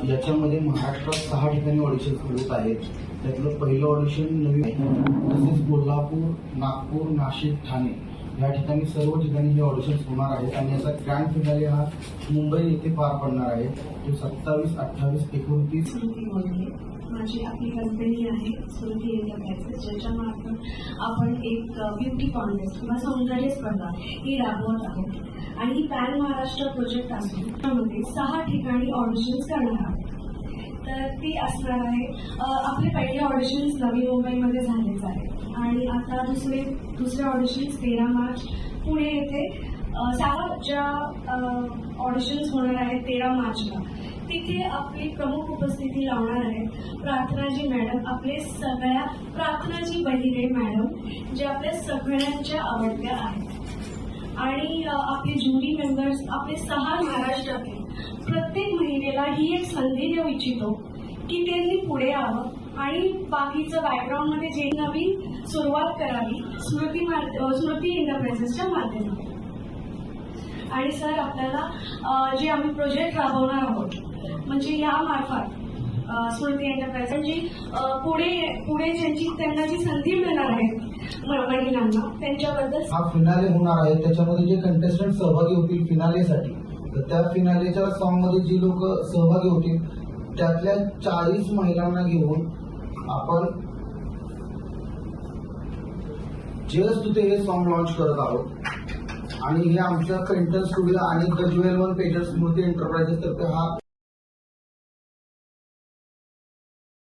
याच्यामध्ये महाराष्ट्रात 6 ठिकाणी ऑडिशन्स होत आहेत. त्यातलं पहिलं ऑडिशन नवी तसेच कोल्हापूर, नागपूर, नाशिक, ठाणे या ठिकाणी सर्व ठिकाणी हे ऑडिशन्स होणार आहेत आणि याचा ग्रँड फिनाले हा मुंबई येथे पार पडणार आहे. तो 27, 28, 29 माझी आपली कंपनी आहे स्मृती एंटरप्राइजेस, ज्याच्यामार्फत आपण एक ब्युटी कॉन्टेस्ट किंवा सौंदर्य स्पर्धा ही राबवत आहोत आणि ही पॅन महाराष्ट्र प्रोजेक्ट असून त्यामध्ये 6 ठिकाणी ऑडिशन्स करणार आहोत. तर ती असणार आहे. आपले पहिले ऑडिशन्स नवी मुंबईमध्ये झालेच आहे आणि आता दुसरे ऑडिशन्स 13 मार्च पुणे येथे 6 ज्या ऑडिशन्स होणार आहेत 13 मार्चला तिथे आपली प्रमुख उपस्थिती लावणार आहेत प्रार्थनाजी मॅडम, आपले सगळ्या प्रार्थनाजी बहिरे मॅडम, जे आपल्या सगळ्यांच्या आवडत्या आहेत. आणि आपले ज्युरी मेंबर्स आपले 6 महाराष्ट्रातील प्रत्येक महिलेला ही एक संधी देऊ इच्छितो की त्यांनी पुढे यावं आणि बाकीचं बॅकग्राऊंडमध्ये जे नवीन सुरुवात करावी स्मृती एंटरप्राइजेसच्या माध्यमातून. आणि सर आपल्याला जे आम्ही प्रोजेक्ट राबवणार आहोत म्हणजे यामार्फत स्मृती एंटरप्राइज जी पुढे त्यांना जी संधी मिळणार आहे महिलांना त्यांच्याबद्दल हा फिनाले होणार आहे. त्याच्यामध्ये जे कंटेस्टंट सहभागी होतील फिनालेसाठी, तर त्या फिनालेच्या सॉन्ग मध्ये जी लोक सहभागी होतील त्यातल्या 40 महिलांना घेऊन आपण जस्ट तिथे हे सॉन्ग लॉन्च करत आहोत आणि हे आमच्या प्रिंटर स्टुडिओ आणि the jewel one pager Smriti enterprises तर्फे हा